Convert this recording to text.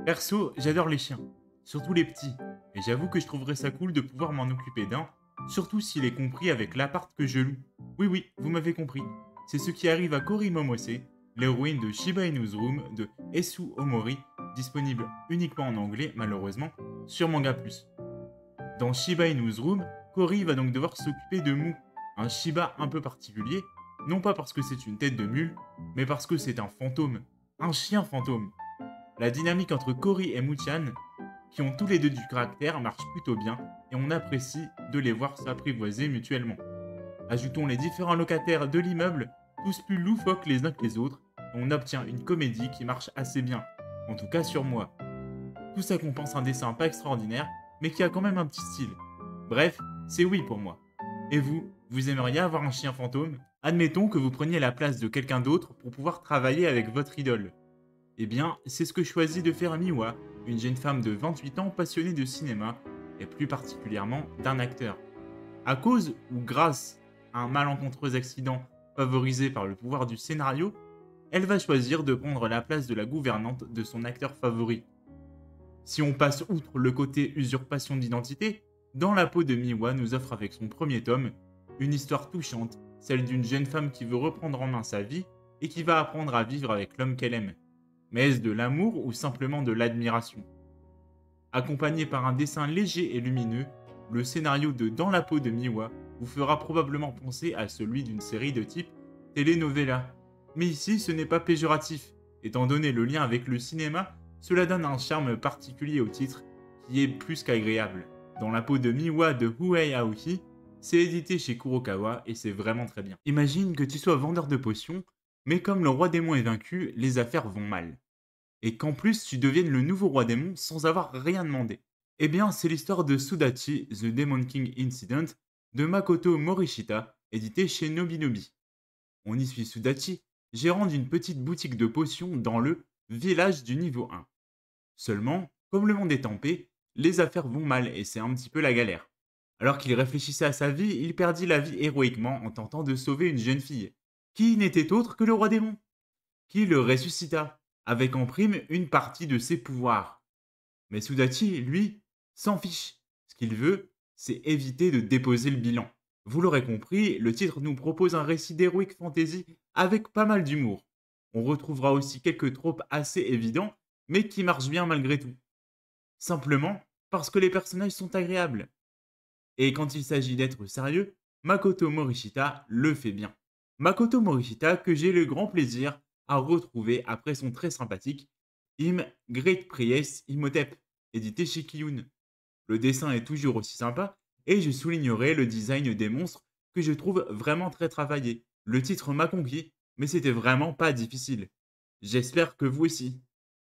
Perso, j'adore les chiens, surtout les petits, et j'avoue que je trouverais ça cool de pouvoir m'en occuper d'un, surtout s'il est compris avec l'appart que je loue. Oui, oui, vous m'avez compris. C'est ce qui arrive à Cory Momose, l'héroïne de Shiba Inu's Room de Esu Omori, disponible uniquement en anglais malheureusement, sur Manga Plus. Dans Shiba Inu's Room, Cory va donc devoir s'occuper de Mu, un Shiba un peu particulier, non pas parce que c'est une tête de mule, mais parce que c'est un fantôme, un chien fantôme. La dynamique entre Cory et Muchan, qui ont tous les deux du caractère, marche plutôt bien et on apprécie de les voir s'apprivoiser mutuellement. Ajoutons les différents locataires de l'immeuble, tous plus loufoques les uns que les autres, et on obtient une comédie qui marche assez bien, en tout cas sur moi. Tout ça compense un dessin pas extraordinaire, mais qui a quand même un petit style. Bref, c'est oui pour moi. Et vous, vous aimeriez avoir un chien fantôme? Admettons que vous preniez la place de quelqu'un d'autre pour pouvoir travailler avec votre idole. Eh bien, c'est ce que choisit de faire Miwa, une jeune femme de 28 ans passionnée de cinéma, et plus particulièrement d'un acteur. À cause ou grâce à un malencontreux accident favorisé par le pouvoir du scénario, elle va choisir de prendre la place de la gouvernante de son acteur favori. Si on passe outre le côté usurpation d'identité, Dans la peau de Miwa nous offre avec son premier tome une histoire touchante, celle d'une jeune femme qui veut reprendre en main sa vie et qui va apprendre à vivre avec l'homme qu'elle aime. Mais est-ce de l'amour ou simplement de l'admiration? Accompagné par un dessin léger et lumineux, le scénario de Dans la peau de Miwa vous fera probablement penser à celui d'une série de type telenovela. Mais ici, ce n'est pas péjoratif. Étant donné le lien avec le cinéma, cela donne un charme particulier au titre qui est plus qu'agréable. Dans la peau de Miwa de Huei Aoki, c'est édité chez Kurokawa et c'est vraiment très bien. Imagine que tu sois vendeur de potions, mais comme le roi démon est vaincu, les affaires vont mal et qu'en plus tu deviennes le nouveau roi démon sans avoir rien demandé. Eh bien, c'est l'histoire de Sudachi, The Demon King Incident, de Makoto Morishita, édité chez Nobinobi. On y suit Sudachi, gérant d'une petite boutique de potions dans le village du niveau 1. Seulement, comme le monde est tempé, les affaires vont mal et c'est un petit peu la galère. Alors qu'il réfléchissait à sa vie, il perdit la vie héroïquement en tentant de sauver une jeune fille, qui n'était autre que le roi démon, qui le ressuscita, avec en prime une partie de ses pouvoirs. Mais Sudachi, lui, s'en fiche. Ce qu'il veut, c'est éviter de déposer le bilan. Vous l'aurez compris, le titre nous propose un récit d'heroic fantasy avec pas mal d'humour. On retrouvera aussi quelques tropes assez évidents, mais qui marchent bien malgré tout. Simplement parce que les personnages sont agréables. Et quand il s'agit d'être sérieux, Makoto Morishita le fait bien. Makoto Morishita que j'ai le grand plaisir à retrouver après son très sympathique Im Great Priest Imhotep, édité chez Kiyun. Le dessin est toujours aussi sympa et je soulignerai le design des monstres que je trouve vraiment très travaillé. Le titre m'a conquis, mais c'était vraiment pas difficile. J'espère que vous aussi.